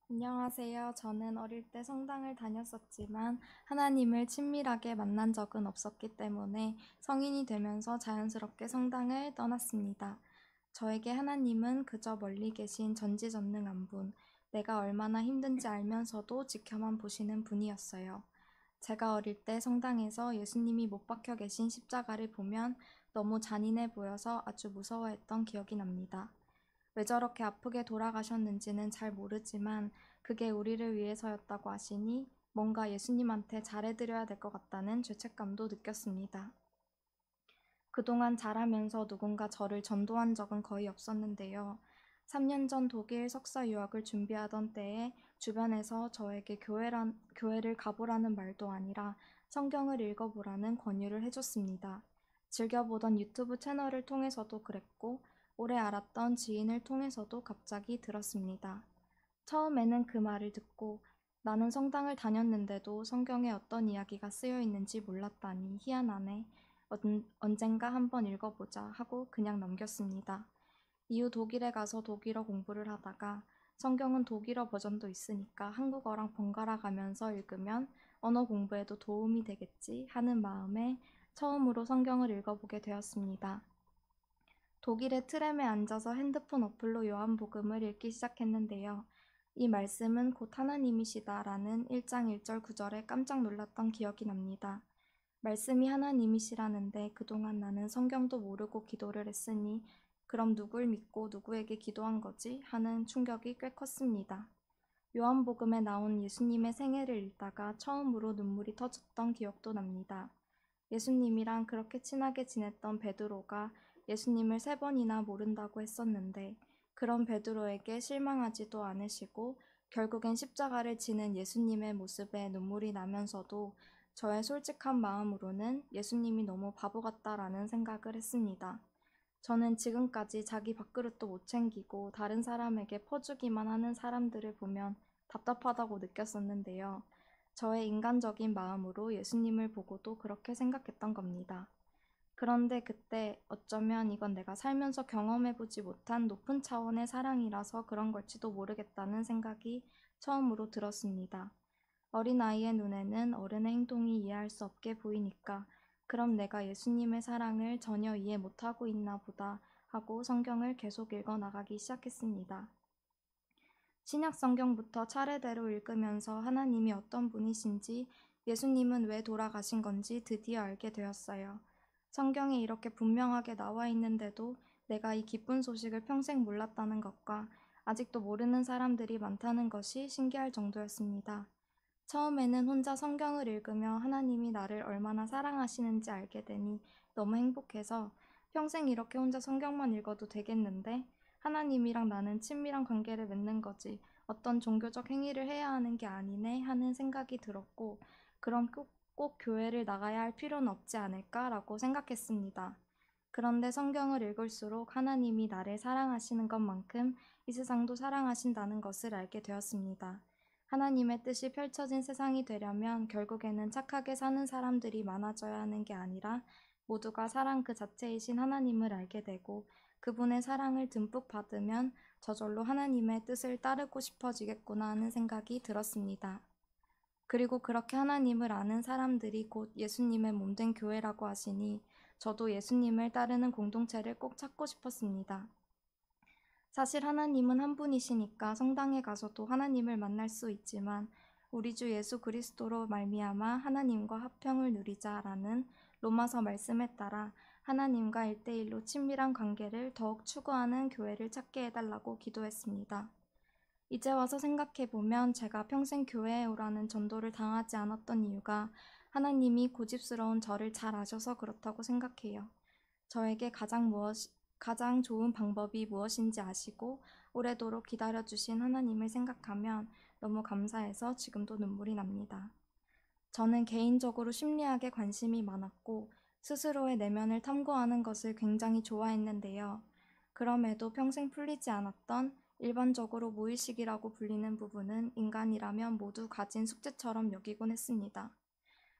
안녕하세요. 저는 어릴 때 성당을 다녔었지만 하나님을 친밀하게 만난 적은 없었기 때문에 성인이 되면서 자연스럽게 성당을 떠났습니다. 저에게 하나님은 그저 멀리 계신 전지전능한 분, 내가 얼마나 힘든지 알면서도 지켜만 보시는 분이었어요. 제가 어릴 때 성당에서 예수님이 못 박혀 계신 십자가를 보면 너무 잔인해 보여서 아주 무서워했던 기억이 납니다. 왜 저렇게 아프게 돌아가셨는지는 잘 모르지만 그게 우리를 위해서였다고 하시니 뭔가 예수님한테 잘해드려야 될 것 같다는 죄책감도 느꼈습니다. 그동안 자라면서 누군가 저를 전도한 적은 거의 없었는데요. 3년 전 독일 석사 유학을 준비하던 때에 주변에서 저에게 교회를 가보라는 말도 아니라 성경을 읽어보라는 권유를 해줬습니다. 즐겨보던 유튜브 채널을 통해서도 그랬고, 오래 알았던 지인을 통해서도 갑자기 들었습니다. 처음에는 그 말을 듣고 나는 성당을 다녔는데도 성경에 어떤 이야기가 쓰여 있는지 몰랐다니 희한하네. 언젠가 한번 읽어보자 하고 그냥 넘겼습니다. 이후 독일에 가서 독일어 공부를 하다가 성경은 독일어 버전도 있으니까 한국어랑 번갈아 가면서 읽으면 언어 공부에도 도움이 되겠지 하는 마음에 처음으로 성경을 읽어보게 되었습니다. 독일의 트램에 앉아서 핸드폰 어플로 요한복음을 읽기 시작했는데요. 이 말씀은 곧 하나님이시다라는 1장 1절 9절에 깜짝 놀랐던 기억이 납니다. 말씀이 하나님이시라는데 그동안 나는 성경도 모르고 기도를 했으니 그럼 누굴 믿고 누구에게 기도한 거지? 하는 충격이 꽤 컸습니다. 요한복음에 나온 예수님의 생애를 읽다가 처음으로 눈물이 터졌던 기억도 납니다. 예수님이랑 그렇게 친하게 지냈던 베드로가 예수님을 3번이나 모른다고 했었는데 그런 베드로에게 실망하지도 않으시고 결국엔 십자가를 지는 예수님의 모습에 눈물이 나면서도 저의 솔직한 마음으로는 예수님이 너무 바보 같다라는 생각을 했습니다. 저는 지금까지 자기 밥그릇도 못 챙기고 다른 사람에게 퍼주기만 하는 사람들을 보면 답답하다고 느꼈었는데요. 저의 인간적인 마음으로 예수님을 보고도 그렇게 생각했던 겁니다. 그런데 그때 어쩌면 이건 내가 살면서 경험해보지 못한 높은 차원의 사랑이라서 그런 걸지도 모르겠다는 생각이 처음으로 들었습니다. 어린아이의 눈에는 어른의 행동이 이해할 수 없게 보이니까 그럼 내가 예수님의 사랑을 전혀 이해 못하고 있나 보다 하고 성경을 계속 읽어 나가기 시작했습니다. 신약 성경부터 차례대로 읽으면서 하나님이 어떤 분이신지, 예수님은 왜 돌아가신 건지 드디어 알게 되었어요. 성경에 이렇게 분명하게 나와 있는데도 내가 이 기쁜 소식을 평생 몰랐다는 것과 아직도 모르는 사람들이 많다는 것이 신기할 정도였습니다. 처음에는 혼자 성경을 읽으며 하나님이 나를 얼마나 사랑하시는지 알게 되니 너무 행복해서 평생 이렇게 혼자 성경만 읽어도 되겠는데 하나님이랑 나는 친밀한 관계를 맺는 거지 어떤 종교적 행위를 해야 하는 게 아니네 하는 생각이 들었고 그럼 꼭 교회를 나가야 할 필요는 없지 않을까라고 생각했습니다. 그런데 성경을 읽을수록 하나님이 나를 사랑하시는 것만큼 이 세상도 사랑하신다는 것을 알게 되었습니다. 하나님의 뜻이 펼쳐진 세상이 되려면 결국에는 착하게 사는 사람들이 많아져야 하는 게 아니라 모두가 사랑 그 자체이신 하나님을 알게 되고 그분의 사랑을 듬뿍 받으면 저절로 하나님의 뜻을 따르고 싶어지겠구나 하는 생각이 들었습니다. 그리고 그렇게 하나님을 아는 사람들이 곧 예수님의 몸된 교회라고 하시니 저도 예수님을 따르는 공동체를 꼭 찾고 싶었습니다. 사실 하나님은 한 분이시니까 성당에 가서도 하나님을 만날 수 있지만 우리 주 예수 그리스도로 말미암아 하나님과 합평을 누리자라는 로마서 말씀에 따라 하나님과 1대1로 친밀한 관계를 더욱 추구하는 교회를 찾게 해달라고 기도했습니다. 이제 와서 생각해보면 제가 평생 교회에 오라는 전도를 당하지 않았던 이유가 하나님이 고집스러운 저를 잘 아셔서 그렇다고 생각해요. 저에게 가장 좋은 방법이 무엇인지 아시고 오래도록 기다려주신 하나님을 생각하면 너무 감사해서 지금도 눈물이 납니다. 저는 개인적으로 심리학에 관심이 많았고 스스로의 내면을 탐구하는 것을 굉장히 좋아했는데요. 그럼에도 평생 풀리지 않았던 일반적으로 무의식이라고 불리는 부분은 인간이라면 모두 가진 숙제처럼 여기곤 했습니다.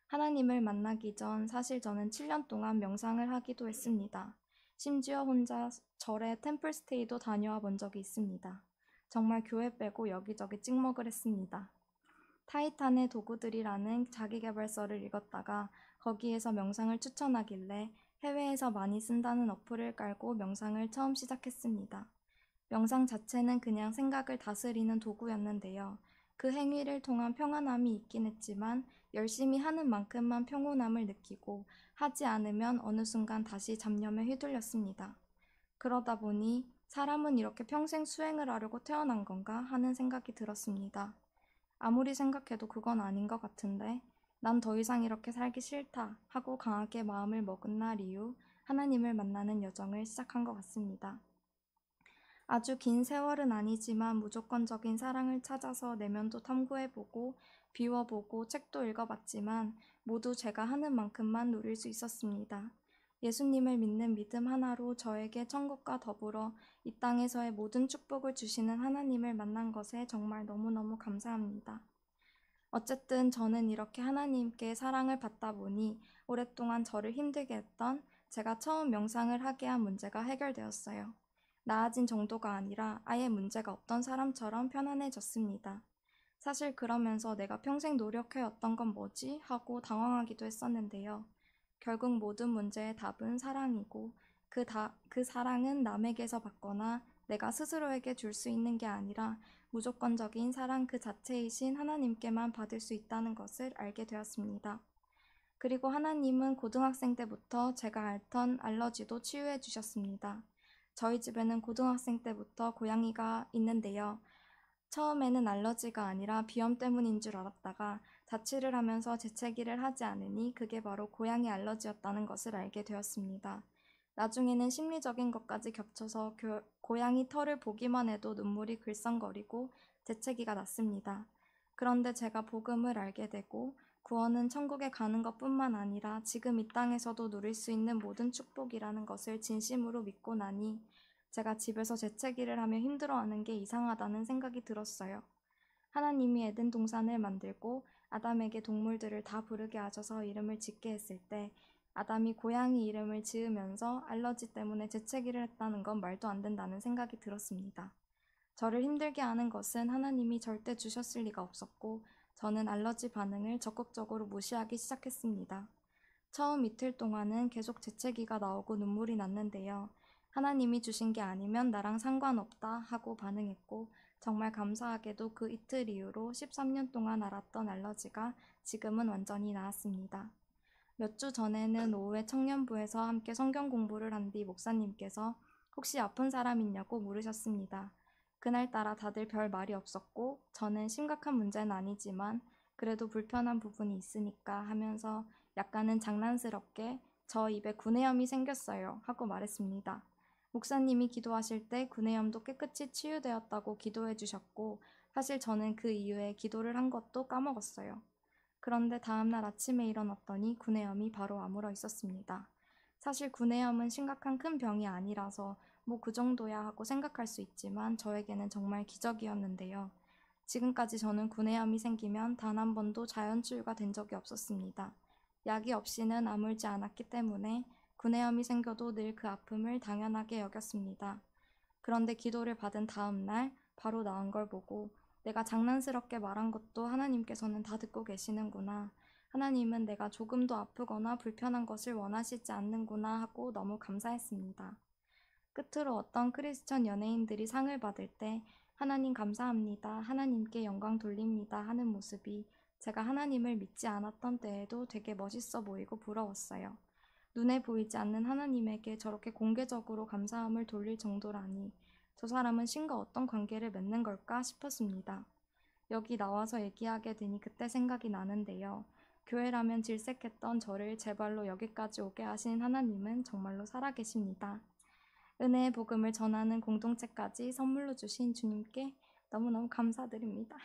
하나님을 만나기 전 사실 저는 7년 동안 명상을 하기도 했습니다. 심지어 혼자 절에 템플스테이도 다녀와 본 적이 있습니다. 정말 교회 빼고 여기저기 찍먹을 했습니다. 타이탄의 도구들이라는 자기계발서를 읽었다가 거기에서 명상을 추천하길래 해외에서 많이 쓴다는 어플을 깔고 명상을 처음 시작했습니다. 명상 자체는 그냥 생각을 다스리는 도구였는데요. 그 행위를 통한 평안함이 있긴 했지만 열심히 하는 만큼만 평온함을 느끼고 하지 않으면 어느 순간 다시 잡념에 휘둘렸습니다. 그러다 보니 사람은 이렇게 평생 수행을 하려고 태어난 건가 하는 생각이 들었습니다. 아무리 생각해도 그건 아닌 것 같은데 난 더 이상 이렇게 살기 싫다 하고 강하게 마음을 먹은 날 이후 하나님을 만나는 여정을 시작한 것 같습니다. 아주 긴 세월은 아니지만 무조건적인 사랑을 찾아서 내면도 탐구해보고 비워보고 책도 읽어봤지만 모두 제가 하는 만큼만 누릴 수 있었습니다. 예수님을 믿는 믿음 하나로 저에게 천국과 더불어 이 땅에서의 모든 축복을 주시는 하나님을 만난 것에 정말 너무너무 감사합니다. 어쨌든 저는 이렇게 하나님께 사랑을 받다 보니 오랫동안 저를 힘들게 했던 제가 처음 명상을 하게 한 문제가 해결되었어요. 나아진 정도가 아니라 아예 문제가 없던 사람처럼 편안해졌습니다. 사실 그러면서 내가 평생 노력해왔던 건 뭐지? 하고 당황하기도 했었는데요. 결국 모든 문제의 답은 사랑이고 그 사랑은 남에게서 받거나 내가 스스로에게 줄 수 있는 게 아니라 무조건적인 사랑 그 자체이신 하나님께만 받을 수 있다는 것을 알게 되었습니다. 그리고 하나님은 고등학생 때부터 제가 앓던 알러지도 치유해 주셨습니다. 저희 집에는 고등학생 때부터 고양이가 있는데요. 처음에는 알러지가 아니라 비염 때문인 줄 알았다가 자취를 하면서 재채기를 하지 않으니 그게 바로 고양이 알러지였다는 것을 알게 되었습니다. 나중에는 심리적인 것까지 겹쳐서 고양이 털을 보기만 해도 눈물이 글썽거리고 재채기가 났습니다. 그런데 제가 복음을 알게 되고 구원은 천국에 가는 것뿐만 아니라 지금 이 땅에서도 누릴 수 있는 모든 축복이라는 것을 진심으로 믿고 나니 제가 집에서 재채기를 하며 힘들어하는 게 이상하다는 생각이 들었어요. 하나님이 에덴 동산을 만들고 아담에게 동물들을 다 부르게 하셔서 이름을 짓게 했을 때 아담이 고양이 이름을 지으면서 알러지 때문에 재채기를 했다는 건 말도 안 된다는 생각이 들었습니다. 저를 힘들게 하는 것은 하나님이 절대 주셨을 리가 없었고 저는 알러지 반응을 적극적으로 무시하기 시작했습니다. 처음 이틀 동안은 계속 재채기가 나오고 눈물이 났는데요. 하나님이 주신 게 아니면 나랑 상관없다 하고 반응했고 정말 감사하게도 그 이틀 이후로 13년 동안 앓았던 알러지가 지금은 완전히 나았습니다. 몇 주 전에는 오후에 청년부에서 함께 성경 공부를 한 뒤 목사님께서 혹시 아픈 사람 있냐고 물으셨습니다. 그날따라 다들 별 말이 없었고 저는 심각한 문제는 아니지만 그래도 불편한 부분이 있으니까 하면서 약간은 장난스럽게 저 입에 구내염이 생겼어요 하고 말했습니다. 목사님이 기도하실 때 구내염도 깨끗이 치유되었다고 기도해 주셨고 사실 저는 그 이후에 기도를 한 것도 까먹었어요. 그런데 다음날 아침에 일어났더니 구내염이 바로 아물어 있었습니다. 사실 구내염은 심각한 큰 병이 아니라서 뭐 그 정도야 하고 생각할 수 있지만 저에게는 정말 기적이었는데요. 지금까지 저는 구내염이 생기면 단 한 번도 자연 치유가 된 적이 없었습니다. 약이 없이는 아물지 않았기 때문에 구내염이 생겨도 늘 그 아픔을 당연하게 여겼습니다. 그런데 기도를 받은 다음 날 바로 나은 걸 보고 내가 장난스럽게 말한 것도 하나님께서는 다 듣고 계시는구나. 하나님은 내가 조금도 아프거나 불편한 것을 원하시지 않는구나 하고 너무 감사했습니다. 끝으로 어떤 크리스천 연예인들이 상을 받을 때 하나님 감사합니다. 하나님께 영광 돌립니다. 하는 모습이 제가 하나님을 믿지 않았던 때에도 되게 멋있어 보이고 부러웠어요. 눈에 보이지 않는 하나님에게 저렇게 공개적으로 감사함을 돌릴 정도라니 저 사람은 신과 어떤 관계를 맺는 걸까 싶었습니다. 여기 나와서 얘기하게 되니 그때 생각이 나는데요. 교회라면 질색했던 저를 제 발로 여기까지 오게 하신 하나님은 정말로 살아계십니다. 은혜의 복음을 전하는 공동체까지 선물로 주신 주님께 너무너무 감사드립니다.